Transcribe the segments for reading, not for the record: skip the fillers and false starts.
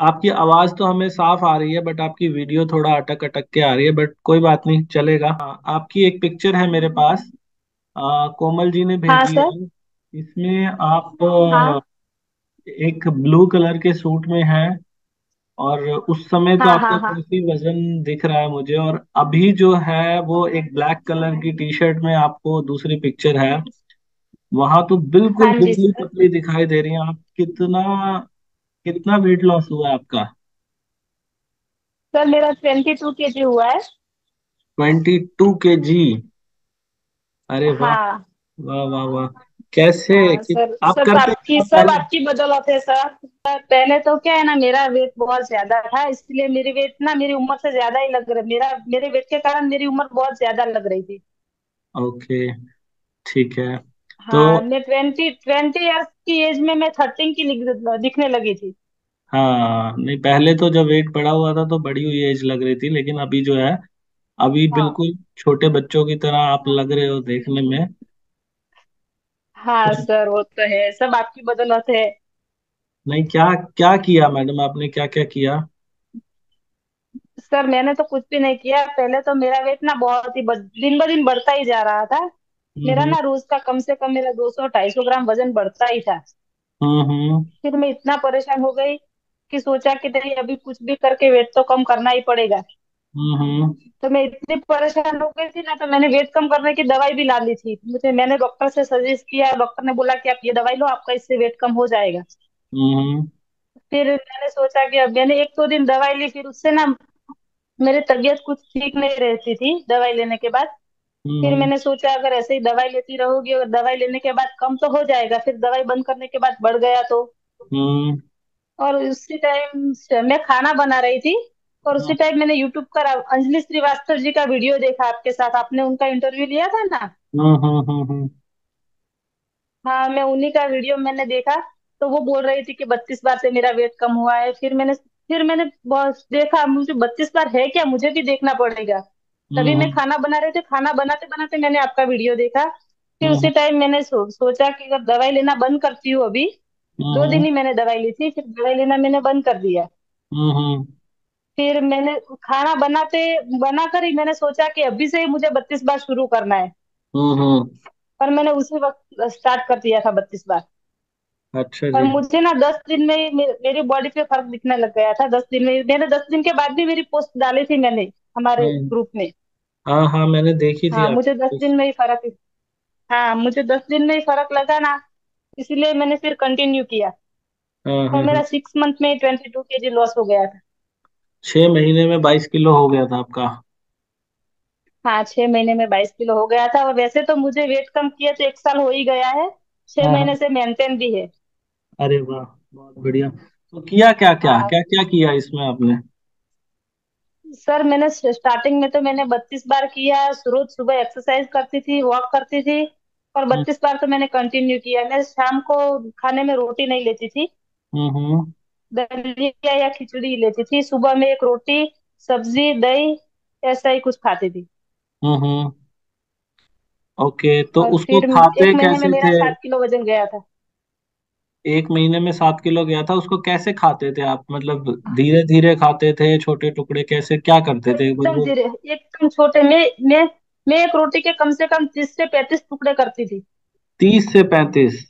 आपकी आवाज तो हमें साफ आ रही है, बट आपकी वीडियो थोड़ा अटक अटक के आ रही है, बट कोई बात नहीं, चलेगा। आपकी एक पिक्चर है मेरे पास, कोमल जी ने हाँ भेजी सर। है। इसमें आप हाँ एक ब्लू कलर के सूट में हैं, और उस समय तो हाँ आपका हाँ हाँ। काफी वजन दिख रहा है मुझे। और अभी जो है वो एक ब्लैक कलर की टी शर्ट में आपको दूसरी पिक्चर है, वहां तो बिल्कुल हाँ जी दुबली सर। पतली दिखाई दे रही हैं आप। कितना कितना वेट लॉस हुआ है आपका? सर मेरा 22 kg हुआ है। 22 kg? अरे वाह! हाँ। वाह वाह वाह! कैसे हाँ कि सर, आप सब करते आपकी क्या सब पहले? आपकी बदौलत है सर। पहले तो क्या है ना, मेरा वेट बहुत ज्यादा था, इसलिए मेरी वेट ना मेरी उम्र से ज्यादा ही लग रहा, मेरे वेट के कारण मेरी उम्र बहुत ज्यादा लग रही थी। ओके, ठीक है। तो हाँ, मैं ट्वेंटी ट्वेंटी ईयर्स की एज में मैं 13 की दिखने लगी थी। हाँ, नहीं, पहले तो जब वेट बढ़ा हुआ था तो बड़ी हुई एज लग रही थी, लेकिन अभी जो है, अभी हाँ बिल्कुल छोटे बच्चों की तरह आप लग रहे हो देखने में। हाँ तो सर, वो तो है, सब आपकी बदौलत है। नहीं, क्या क्या किया मैडम, आपने क्या क्या किया? सर मैंने तो कुछ भी नहीं किया, पहले तो मेरा वेट ना बहुत ही दिन ब दिन बढ़ता ही जा रहा था। मेरा हम्म ना रोज का कम से कम मेरा 200 250 ग्राम वजन बढ़ता ही था। हम्म फिर मैं इतना परेशान हो गई कि सोचा कि नहीं, अभी कुछ भी करके वेट तो कम करना ही पड़ेगा। हम्म तो मैं इतनी परेशान हो गई थी ना, तो मैंने वेट कम करने की दवाई भी ला ली थी। मैंने डॉक्टर से सजेस्ट किया, डॉक्टर ने बोला कि आप ये दवाई लो, आपका इससे वेट कम हो जाएगा। हम्म फिर मैंने सोचा कि अब मैंने एक दो दिन दवाई ली, फिर उससे ना मेरी तबीयत कुछ ठीक नहीं रहती थी दवाई लेने के बाद। फिर हम्म मैंने सोचा अगर ऐसे ही दवाई लेती रहूंगी और दवाई लेने के बाद कम तो हो जाएगा, फिर दवाई बंद करने के बाद बढ़ गया तो। हम्म और उसी टाइम मैं खाना बना रही थी, और उसी टाइम मैंने यूट्यूब पर अंजलि श्रीवास्तव जी का वीडियो देखा, आपके साथ आपने उनका इंटरव्यू लिया था ना। हम्म। हाँ, मैं उन्हीं का वीडियो मैंने देखा। तो वो बोल रही थी कि 32 बार से मेरा वेट कम हुआ है। फिर मैंने बहुत देखा, मुझे 32 बार है क्या, मुझे भी देखना पड़ेगा। तभी मैं हम्म खाना बना रहे थे, खाना बनाते बनाते मैंने आपका वीडियो देखा। फिर हम्म उसी टाइम मैंने सोचा कि अगर दवाई लेना बंद करती हूँ अभी। दो हम्म दिन ही मैंने दवाई ली थी, फिर दवाई लेना मैंने बंद कर दिया। हम्म फिर मैंने खाना बनाकर ही मैंने सोचा कि अभी से ही मुझे 32 बार शुरू करना है। हम्म। पर मैंने उसी वक्त स्टार्ट कर दिया था 32 बार। अच्छा और जी। मुझे ना 10 दिन में ही मेरी बॉडी पे फर्क दिखने लग गया था। 10 दिन में मैंने 10 दिन के बाद भी मेरी पोस्ट डाली थी मैंने हमारे हम्म। ग्रुप में। हाँ हाँ, मैंने देखी थी हाँ, मुझे दस आपकी। दिन में ही फर्क हाँ, मुझे 10 दिन में ही फर्क लगा ना, इसलिए मैंने फिर कंटिन्यू किया। हाँ और हाँ हाँ। मेरा 6 मंथ में 22 kg लॉस हो गया था। 6 महीने में 22 किलो हो गया था आपका? हाँ, 6 महीने में 22 किलो हो गया था। और वैसे तो मुझे वेट कम किए तो 1 साल हो ही गया है, छह हाँ महीने हाँ। से मेंटेन भी है। अरे वाह, बहुत बढ़िया। तो किया क्या क्या हाँ क्या क्या किया इसमें आपने? सर, मैंने स्टार्टिंग में तो मैंने 32 बार किया। रोज सुबह एक्सरसाइज करती थी, वॉक करती थी। और हम्म 32 बार तो मैंने कंटिन्यू किया। मैं शाम को खाने में रोटी नहीं लेती थी, हम्म दलिया या खिचड़ी लेती थी। सुबह में एक रोटी, सब्जी, दही, ऐसा ही कुछ खाती थी। हम्म। ओके, तो और उसको फिर खाते 1 महीने में कैसे मेरा थे? 7 किलो वजन गया था। 1 महीने में 7 किलो गया था, उसको कैसे खाते थे आप? मतलब धीरे धीरे खाते थे, छोटे टुकड़े, कैसे क्या करते थे एकदम वो? धीरे, एकदम छोटे। मैं एक रोटी के कम से कम 30 से 35 टुकड़े करती थी। 30 से 35?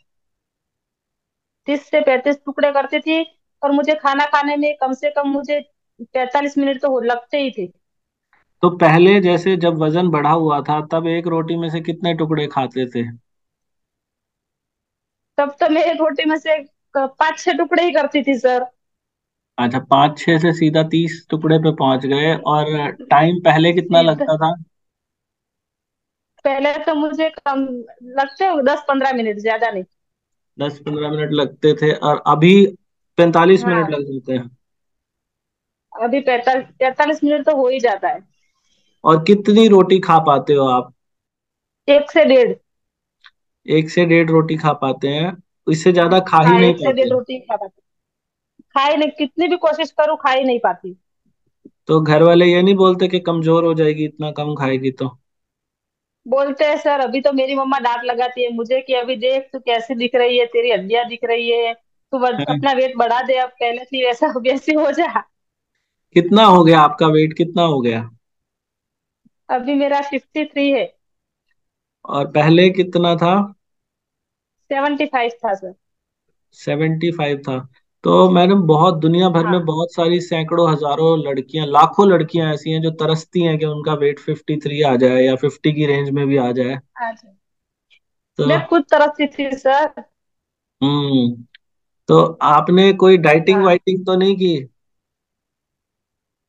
30 से 35 टुकड़े करती थी। और मुझे खाना खाने में कम से कम मुझे 45 मिनट तो लगते ही थे। तो पहले जैसे जब वजन बढ़ा हुआ था, तब एक रोटी में से कितने टुकड़े खाते थे? तब तो मैं एक रोटी में से 5 6 टुकड़े ही करती थी सर। अच्छा, 5 6 से सीधा 30 टुकड़े पे पहुंच गए। और टाइम पहले कितना सीधा लगता था? पहले तो मुझे कम लगते 10 15 मिनट, ज्यादा नहीं। 10 15 मिनट लगते थे, और अभी 45 मिनट हाँ, लग जाते हैं? अभी 45 45 मिनट तो हो ही जाता है। और कितनी रोटी खा पाते हो आप? 1 से 1.5। 1 से 1.5 रोटी खा पाते हैं? इससे ज्यादा खा ही हाँ, नहीं 1 से 1.5 पाते? रोटी खा पाती। खा ही नहीं, कितनी भी कोशिश करूँ खा ही नहीं पाती। तो घर वाले ये नहीं बोलते कि कमजोर हो जाएगी इतना कम खाएगी तो? बोलते हैं सर, अभी तो मेरी मम्मा डांट लगाती है मुझे कि अभी देख तू कैसी दिख रही है, तेरी हड्डियां दिख रही है, तो अपना वेट बढ़ा दे, अब पहले थी वैसा वैसे हो जा। कितना हो गया आपका वेट, कितना हो गया? अभी मेरा 53 है। और पहले कितना था? 75 था सर। 75 था। तो मैडम बहुत दुनिया भर में हाँ। बहुत सारी सैकड़ों हजारों लड़कियां, लाखों लड़कियां ऐसी हैं जो तरसती हैं कि उनका वेट 53 आ जाए या 50 की रेंज में भी आ जाए। अच्छा। तो मैं खुद तरसती थी सर। हम्म तो आपने कोई डाइटिंग हाँ। वाइटिंग तो नहीं की?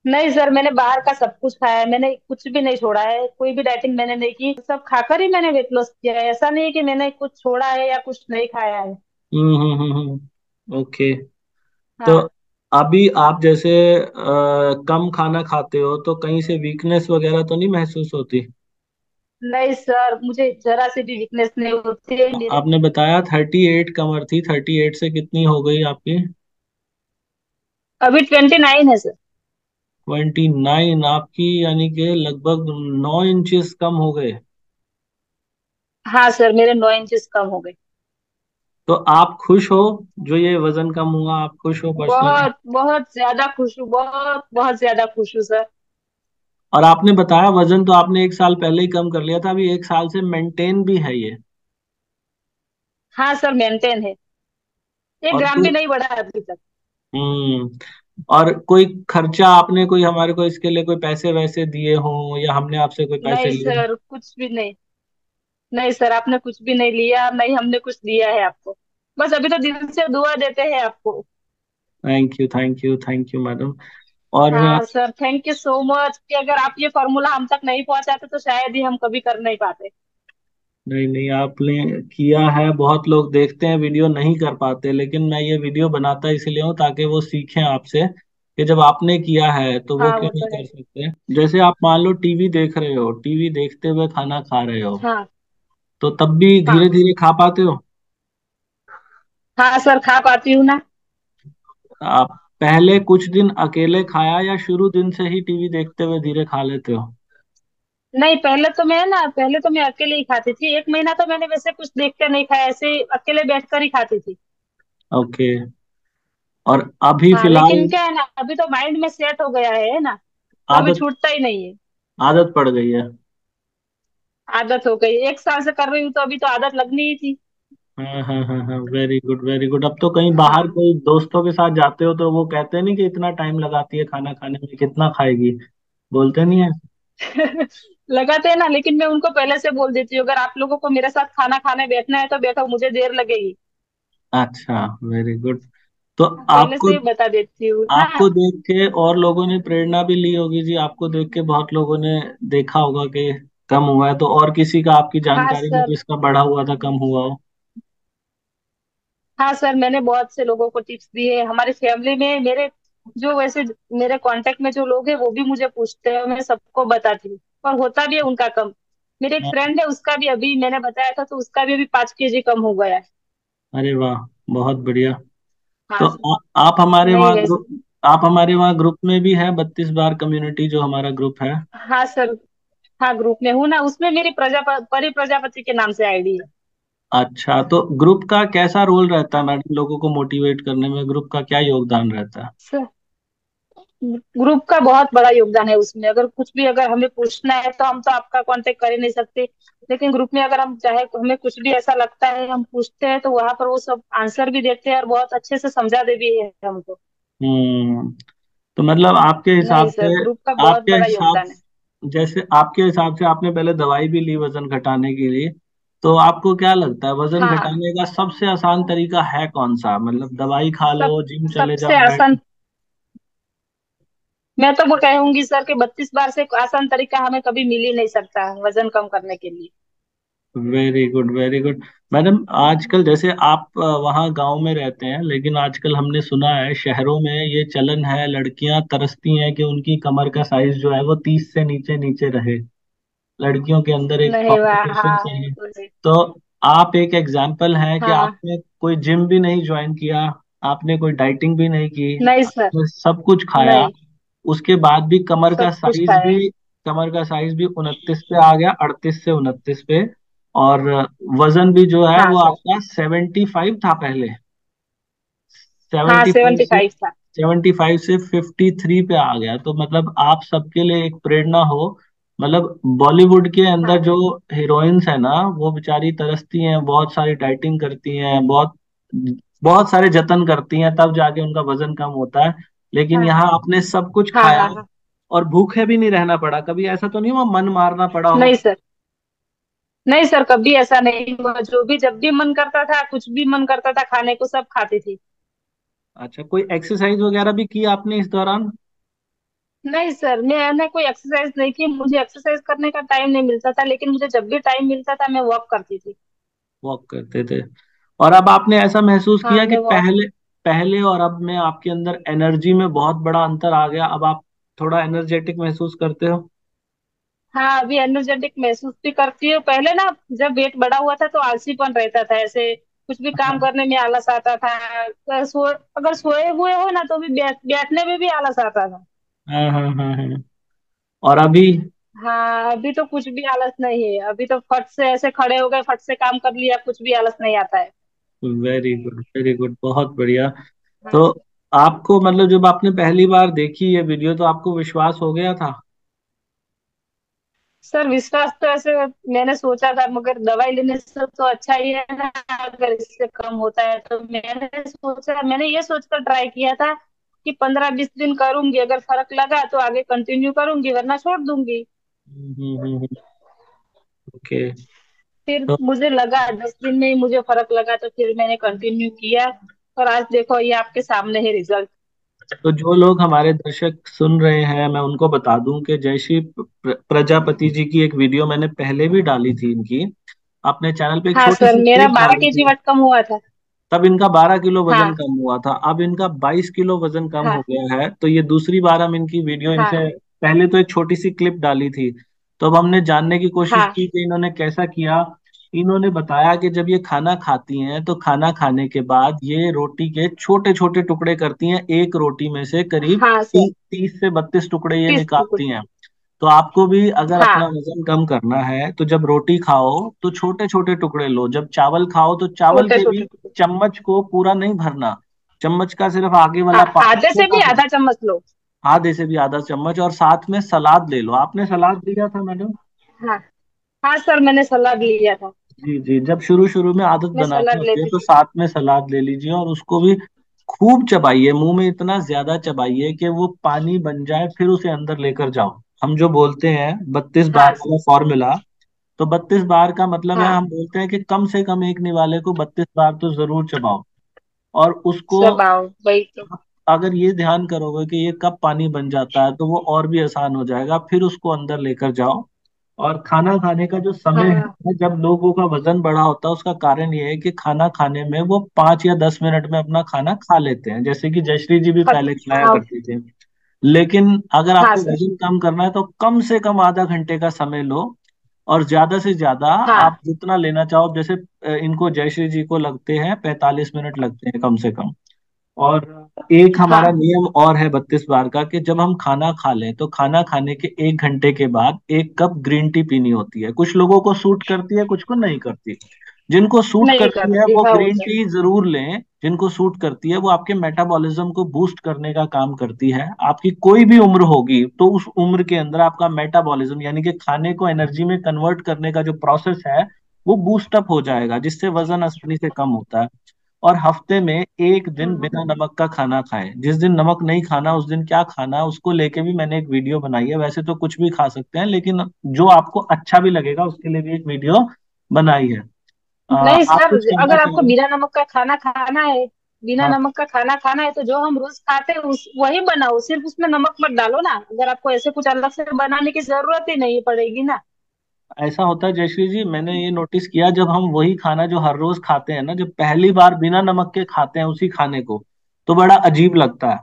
नहीं सर, मैंने बाहर का सब कुछ खाया है, मैंने कुछ भी नहीं छोड़ा है, कोई भी डाइटिंग मैंने नहीं की, सब खाकर ही मैंने वेट लॉस किया है। ऐसा नहीं है कि मैंने कुछ छोड़ा है या कुछ नहीं खाया है। ओके। तो हाँ। अभी आप जैसे कम खाना खाते हो तो कहीं से वीकनेस वगैरह तो नहीं महसूस होती? नहीं सर, मुझे जरा सी भी वीकनेस नहीं होती है मेरे। आपने बताया 38 कमर थी, 38 से कितनी हो गई आपकी? अभी 29 है सर। 29 आपकी, यानी कि लगभग 9 इंचेस कम हो गए। हाँ सर, मेरे 9 इंचेस कम हो गए। तो आप खुश हो? जो ये वजन कम हुआ, आप खुश हो पर्सनली? बहुत बहुत ज्यादा खुश हूँ, बहुत बहुत ज्यादा खुश हूँ सर। और आपने बताया वजन तो आपने एक साल पहले ही कम कर लिया था, अभी एक साल से मेंटेन भी है ये? हाँ सर, मेंटेन है। एक और ग्राम कोई भी नहीं बढ़ा है अभी तक। और कोई खर्चा आपने कोई हमारे को इसके लिए कोई पैसे वैसे दिए हों, या हमने आपसे कोई पैसे नहीं लिए हों? सर, कुछ भी नहीं। नहीं सर, आपने कुछ भी नहीं लिया, नहीं हमने कुछ दिया है आपको। बस अभी तो दिल से दुआ देते हैं आपको। Thank you, thank you, thank you madam. और हाँ sir, thank you so much कि अगर आप ये फॉर्मूला हम तक नहीं पहुंचाते तो शायद ही हम कभी कर नहीं पाते। नहीं नहीं, आपने किया है। बहुत लोग देखते हैं वीडियो, नहीं कर पाते, लेकिन मैं ये वीडियो बनाता इसलिए हूँ ताकि वो सीखें आपसे कि जब आपने किया है तो वो हाँ क्यों वो नहीं तो है। कर सकते। जैसे आप मान लो टीवी देख रहे हो, टीवी देखते हुए खाना खा रहे हो, हाँ। तो तब भी धीरे हाँ। धीरे खा पाते हो? हाँ सर, खा पाती हूँ ना। आप पहले कुछ दिन अकेले खाया या शुरू दिन से ही टीवी देखते हुए धीरे खा लेते हो? नहीं, पहले तो मैं अकेले ही खाती थी, 1 महीना तो मैंने वैसे कुछ देख कर नहीं खाया, ऐसे ही अकेले बैठकर ही खाती थी। ओके। और अभी हाँ, फिलहाल लेकिन क्या है ना, अभी तो माइंड में सेट हो गया है ना, तो अभी आदत छूटता ही नहीं है। आदत पड़ गई है। आदत हो गई, 1 साल से कर रही हूँ तो अभी तो आदत लगनी ही थी। हाँ हाँ हाँ हाँ, वेरी गुड, वेरी गुड। अब तो कहीं बाहर हाँ। कोई दोस्तों के साथ जाते हो तो वो कहते नहीं कि इतना टाइम लगाती है खाना खाने में, कितना खाएगी, बोलते नहीं है? लगाते हैं ना, लेकिन मैं उनको पहले से बोल देती हूँ, अगर आप लोगों को मेरे साथ खाना खाने बैठना है तो बैठो, मुझे देर लगेगी। अच्छा, वेरी गुड। तो पहले आपको से ही बता देती हूँ ना। आपको देख के और लोगों ने प्रेरणा भी ली होगी जी, आपको देख के बहुत लोगों ने देखा होगा कि कम हुआ है, तो और किसी का आपकी हाँ जानकारी में सर। जिसका बढ़ा हुआ था, कम हुआ हो? हाँ सर, मैंने बहुत से लोगों को टिप्स दिए हैं, हमारी फैमिली में मेरे जो वैसे मेरे कांटेक्ट में जो लोग हैं वो भी मुझे पूछते हैं, मैं सबको बताती हूँ, और होता भी है उनका कम। मेरे एक हाँ, फ्रेंड है, उसका भी अभी मैंने बताया था तो उसका भी अभी 5 केजी कम हो गया है। अरे वाह, बहुत बढ़िया। तो हाँ सर। आप हमारे नहीं वहाँ वैसे। ग्रुप आप हमारे वहाँ ग्रुप में भी है, 32 बार कम्युनिटी जो हमारा ग्रुप है। हाँ सर। हाँ, ग्रुप में हूँ ना, उसमें मेरी परी प्रजापति के नाम से आईडी है। अच्छा, तो ग्रुप का कैसा रोल रहता है मैडम, लोगों को मोटिवेट करने में ग्रुप का क्या योगदान रहता है? सर, ग्रुप का बहुत बड़ा योगदान है उसमें, अगर कुछ भी अगर हमें पूछना है तो हम तो आपका कांटेक्ट कर ही नहीं सकते, लेकिन ग्रुप में अगर हम चाहे, हमें कुछ भी ऐसा लगता है हम पूछते हैं तो वहां पर वो सब आंसर भी देते हैं और बहुत अच्छे से समझा दे भी है हमको। हम्म तो मतलब आपके नहीं हिसाब सर, से ग्रुप का बहुत आपके बड़ा हिसाब योगदान है। जैसे आपके हिसाब से आपने पहले दवाई भी ली वजन घटाने के लिए, तो आपको क्या लगता है वजन हाँ। घटाने का सबसे आसान तरीका है कौन सा? मतलब दवाई खा सब लो, जिम चले सबसे जाओ, आसान, डाइट? मैं तो वो कहूंगी सर कि 32 बार से आसान तरीका हमें कभी मिल ही नहीं सकता वजन कम करने के लिए। Very good, very good. Madam आजकल जैसे आप वहाँ गांव में रहते हैं, लेकिन आजकल हमने सुना है शहरों में ये चलन है, लड़कियां तरसती हैं कि उनकी कमर का साइज जो है वो 30 से नीचे नीचे रहे। लड़कियों के अंदर एक नहीं वाह, कंपटीशन हाँ वो चाहिए। तो है। तो आप एक एग्जाम्पल है कि हाँ। आपने कोई जिम भी नहीं ज्वाइन किया, आपने कोई डाइटिंग भी नहीं की, नहीं सर। आपने सब कुछ खाया, नहीं। उसके बाद भी सब कुछ खाया। कमर का साइज भी 29 पे आ गया, 38 से 29 पे। और वजन भी जो है हाँ वो सर। आपका 75 था पहले। हाँ, 75 से 75 था। 75 से 53 पे आ गया, तो मतलब आप सबके लिए एक प्रेरणा हो। मतलब बॉलीवुड के अंदर हाँ, जो हीरोइंस है ना, वो बेचारी तरसती हैं, बहुत सारी डाइटिंग करती हैं, बहुत बहुत सारे जतन करती हैं, तब जाके उनका वजन कम होता है। लेकिन हाँ, यहाँ आपने सब कुछ हाँ, खाया हाँ, हाँ। और भूखे भी नहीं रहना पड़ा, कभी ऐसा तो नहीं हुआ मन मारना पड़ा नहीं हो? सर, नहीं सर, कभी ऐसा नहीं हुआ। जो भी जब भी मन करता था, कुछ भी मन करता था खाने को, सब खाती थी। अच्छा, कोई एक्सरसाइज वगैरह भी की आपने इस दौरान? नहीं सर, मैंने कोई एक्सरसाइज नहीं की। मुझे एक्सरसाइज करने का टाइम नहीं मिलता था, लेकिन मुझे जब भी टाइम मिलता था मैं वॉक करती थी। वॉक करते थे? और अब आपने ऐसा महसूस हाँ, किया कि मैं वॉक। पहले पहले और अब में आपके अंदर एनर्जी में बहुत बड़ा अंतर आ गया, अब आप थोड़ा एनर्जेटिक महसूस करते हो? हाँ, अभी एनर्जेटिक महसूस भी करती हूँ। पहले ना, जब वेट बढ़ा हुआ था तो आलसीपन रहता था, ऐसे कुछ भी काम हाँ करने में आलस आता था। अगर सोए हुए हो ना तो भी बैठने में भी आलस आता था। हाँ हाँ हाँ हाँ। और अभी? हाँ, अभी तो कुछ भी आलस नहीं है। अभी तो फट से ऐसे खड़े हो गए, फट से काम कर लिया, कुछ भी आलस नहीं आता है। वेरी गुड वेरी गुड, बहुत बढ़िया। हाँ तो सर। आपको मतलब जब आपने पहली बार देखी ये वीडियो तो आपको विश्वास हो गया था? सर, विश्वास तो ऐसे मैंने सोचा था, मगर दवाई लेने से तो अच्छा ही है ना। अगर इससे कम होता है तो मैंने ये सोचकर ट्राई किया था कि 15-20 दिन करूंगी, अगर फर्क लगा तो आगे कंटिन्यू करूंगी, वरना छोड़ दूंगी। ओके। फिर तो मुझे लगा 10 दिन में ही मुझे फर्क लगा, तो फिर मैंने कंटिन्यू किया। और आज देखो, ये आपके सामने है रिजल्ट। तो जो लोग हमारे दर्शक सुन रहे हैं, मैं उनको बता दूं कि जयश्री प्रजापति जी की एक वीडियो मैंने पहले भी डाली थी इनकी, अपने चैनल पे एक हाँ छोटी सर, सी मेरा क्लिप 12 kg डाली थी। वेट कम हुआ था। तब इनका 12 किलो वजन हाँ, कम हुआ था, अब इनका 22 किलो वजन कम हो हाँ, गया है। तो ये दूसरी बार हम इनकी वीडियो हाँ, इनसे पहले तो एक छोटी सी क्लिप डाली थी। तो अब हमने जानने की कोशिश हाँ, की कि इन्होंने कैसा किया। इन्होंने बताया कि जब ये खाना खाती हैं तो खाना खाने के बाद ये रोटी के छोटे छोटे टुकड़े करती हैं, एक रोटी में से करीब हाँ सर। 30 से 32 टुकड़े ये 30 टुकड़े। निकालती हैं। तो आपको भी अगर अपना हाँ, वजन कम करना है तो जब रोटी खाओ तो छोटे छोटे टुकड़े लो, जब चावल खाओ तो चावल छोटे के भी छोटे टुकड़े। चम्मच को पूरा नहीं भरना, चम्मच का सिर्फ आगे हाँ, वाला पार्ट आधे से छोटा भी सा, आधा चम्मच लो। आधे से भी आधा चम्मच। और साथ में सलाद ले लो, आपने सलाद लिया था मैडम? हाँ, हाँ सर, मैंने सलाद लिया था। जी जी, जब शुरू शुरू में आदत मैं बनाते सलाद होते हैं लेती तो थी। साथ में सलाद ले लीजिए, और उसको भी खूब चबाइए, मुंह में इतना ज्यादा चबाइए कि वो पानी बन जाए, फिर उसे अंदर लेकर जाओ। हम जो बोलते हैं 32 बार हाँ वाला सर। फॉर्मूला, तो 32 बार का मतलब है, हाँ, हम बोलते हैं कि कम से कम एक निवाले को 32 बार तो जरूर चबाओ। और उसको सब आओ वही तो। अगर ये ध्यान करोगे कि ये कब पानी बन जाता है तो वो और भी आसान हो जाएगा, फिर उसको अंदर लेकर जाओ। और खाना खाने का जो समय हाँ, है, जब लोगों का वजन बढ़ा होता है, उसका कारण ये है कि खाना खाने में वो 5 या 10 मिनट में अपना खाना खा लेते हैं, जैसे कि जयश्री जी भी पहले खाया हाँ, करती थी। लेकिन अगर हाँ आपको सर। वजन कम करना है तो कम से कम आधा घंटे का समय लो, और ज्यादा से ज्यादा हाँ, आप जितना लेना चाहो। जैसे इनको जयश्री जी को लगते हैं 45 मिनट लगते हैं कम से कम। और एक हमारा हाँ, नियम और है 32 बार का, कि जब हम खाना खा लें तो खाना खाने के 1 घंटे के बाद 1 कप ग्रीन टी पीनी होती है। कुछ लोगों को सूट करती है, कुछ को नहीं करती। जिनको सूट नहीं करती है करती, वो हाँ वो ग्रीन तो। टी जरूर लें। जिनको सूट करती है वो आपके मेटाबॉलिज्म को बूस्ट करने का काम करती है। आपकी कोई भी उम्र होगी तो उस उम्र के अंदर आपका मेटाबॉलिज्म यानी कि खाने को एनर्जी में कन्वर्ट करने का जो प्रोसेस है वो बूस्ट अप हो जाएगा, जिससे वजन आसानी से कम होता है। और हफ्ते में एक दिन हाँ, बिना नमक का खाना खाएं। जिस दिन नमक नहीं खाना उस दिन क्या खाना है उसको लेके भी मैंने एक वीडियो बनाई है। वैसे तो कुछ भी खा सकते हैं, लेकिन जो आपको अच्छा भी लगेगा उसके लिए भी एक वीडियो बनाई है। नहीं आप सर, कुछ कहना अगर चाह आपको रहे हैं? बिना नमक का खाना खाना है, बिना हाँ, नमक का खाना खाना है, तो जो हम रोज खाते हैं उस वही बनाओ, सिर्फ उसमें नमक मत डालो ना। अगर आपको ऐसे कुछ अलग से बनाने की जरूरत ही नहीं पड़ेगी ना। ऐसा होता है जयश्री जी, मैंने ये नोटिस किया, जब हम वही खाना जो हर रोज खाते हैं ना, जब पहली बार बिना नमक के खाते हैं उसी खाने को, तो बड़ा अजीब लगता है।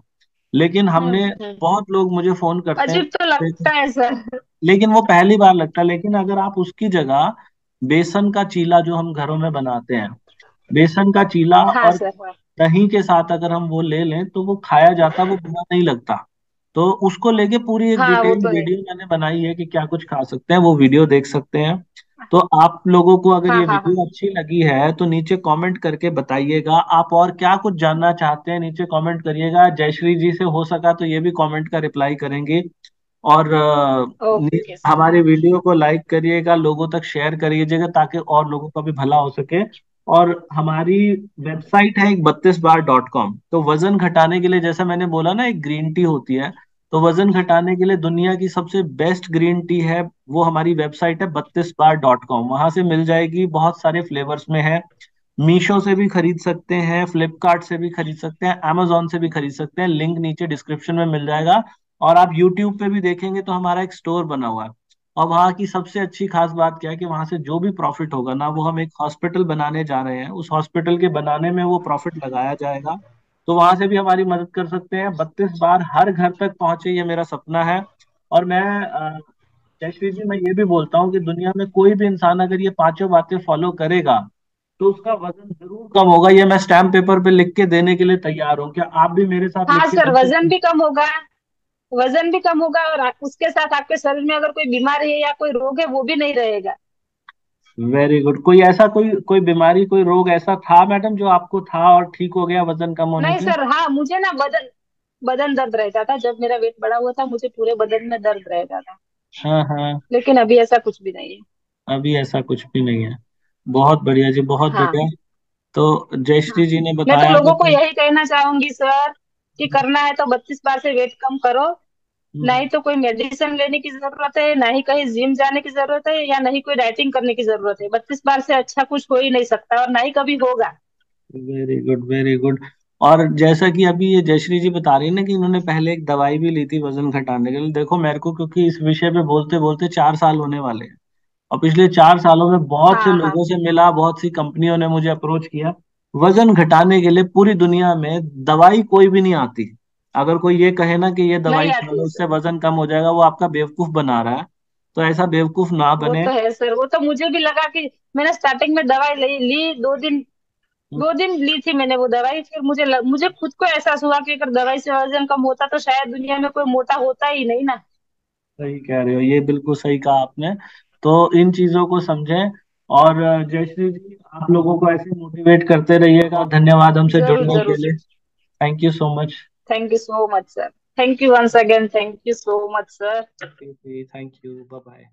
लेकिन हमने हम्म। बहुत लोग मुझे फोन करते हैं, अजीब तो लगता है सर। लेकिन वो पहली बार लगता है। लेकिन अगर आप उसकी जगह बेसन का चीला जो हम घरों में बनाते हैं, बेसन का चीला हाँ और सर, हाँ। दही के साथ अगर हम वो ले लें तो वो खाया जाता, वो बुरा नहीं लगता। तो उसको लेके पूरी एक हाँ वो डिटेल्ड तो है। वीडियो मैंने बनाई है कि क्या कुछ खा सकते हैं, वो वीडियो देख सकते हैं। तो आप लोगों को अगर हाँ ये हाँ हाँ। वीडियो अच्छी लगी है तो नीचे कमेंट करके बताइएगा, आप और क्या कुछ जानना चाहते हैं नीचे कमेंट करिएगा। जयश्री जी से हो सका तो ये भी कमेंट का रिप्लाई करेंगे। और ओके सर। हमारे वीडियो को लाइक करिएगा, लोगों तक शेयर करिएगा ताकि और लोगों का भी भला हो सके। और हमारी वेबसाइट है एक 32 बार.com। तो वजन घटाने के लिए, जैसा मैंने बोला ना, एक ग्रीन टी होती है, तो वजन घटाने के लिए दुनिया की सबसे बेस्ट ग्रीन टी है, वो हमारी वेबसाइट है 32 बार.com। वहां से मिल जाएगी, बहुत सारे फ्लेवर्स में है। मीशो से भी खरीद सकते हैं, फ्लिपकार्ट से भी खरीद सकते हैं, amazon से भी खरीद सकते हैं, लिंक नीचे डिस्क्रिप्शन में मिल जाएगा। और आप यूट्यूब पे भी देखेंगे तो हमारा एक स्टोर बना हुआ है। और वहाँ की सबसे अच्छी खास बात क्या है कि वहां से जो भी प्रॉफिट होगा ना, वो हम एक हॉस्पिटल बनाने जा रहे हैं, उस हॉस्पिटल के बनाने में वो प्रॉफिट लगाया जाएगा। तो वहां से भी हमारी मदद कर सकते हैं। 32 बार हर घर तक पहुंचे, ये मेरा सपना है। और मैं जयश्री जी, मैं ये भी बोलता हूँ कि दुनिया में कोई भी इंसान अगर ये पांचों बातें फॉलो करेगा तो उसका वजन जरूर कम होगा। ये मैं स्टैम्प पेपर पे लिख के देने के लिए तैयार हूँ। क्या आप भी मेरे साथ लिख हाँ के सर, दे सकते वजन हैं? भी कम होगा। वजन भी कम होगा और उसके साथ आपके शरीर में अगर कोई बीमारी है या कोई रोग है वो भी नहीं रहेगा। Very good. कोई ऐसा कोई कोई बीमारी, कोई रोग ऐसा था मैडम जो आपको था और ठीक हो गया वजन कम होने नहीं से? सर, हाँ मुझे ना बदन बदन दर्द रहता था। जब मेरा वेट बढ़ा हुआ था मुझे पूरे बदन में दर्द रहता था। हाँ हाँ। लेकिन अभी ऐसा कुछ भी नहीं है। अभी ऐसा कुछ भी नहीं है। बहुत बढ़िया जी, बहुत हाँ बढ़िया। तो हाँ। जयश्री जी ने मैं तो बताया था लोगों को कि यही कहना चाहूंगी सर कि करना है तो 32 बार से वेट कम करो। हम्म, नहीं तो कोई मेडिसिन लेने की जरूरत है, ना ही कहीं जिम जाने की जरूरत है, या नहीं कोई डाइटिंग करने की जरूरत है। 32 बार से अच्छा कुछ हो ही नहीं सकता और ना ही कभी होगा। Very good, very good. और जैसा कि अभी ये जयश्री जी बता रही है ना कि इन्होंने पहले एक दवाई भी ली थी वजन घटाने के लिए। देखो मेरे को, क्योंकि इस विषय पे बोलते बोलते 4 साल होने वाले हैं, और पिछले 4 सालों में बहुत से हाँ हाँ। लोगों से मिला, बहुत सी कंपनियों ने मुझे अप्रोच किया। वजन घटाने के लिए पूरी दुनिया में दवाई कोई भी नहीं आती। अगर कोई ये कहे ना कि ये नहीं दवाई खा आती लो है उससे सर। वजन कम हो जाएगा, वो आपका बेवकूफ बना रहा है। तो ऐसा बेवकूफ ना वो बने। तो है सर, वो तो मुझे भी लगा कि मैंने स्टार्टिंग में दवाई ली 2 दिन। 2 दिन ली थी मैंने वो दवाई। फिर मुझे खुद को एहसास हुआ कि अगर दवाई से वजन कम होता तो शायद दुनिया में कोई मोटा होता ही नहीं ना। सही कह रहे हो, ये बिल्कुल सही कहा आपने। तो इन चीजों को समझें। और जयश्री जी, आप लोगों को ऐसे मोटिवेट करते रहिएगा। धन्यवाद हमसे जरूर जुड़ने जरूर के लिए। Sir. Thank you so much. Thank you so much sir. Thank you once again, thank you so much sir. Thank you, bye bye.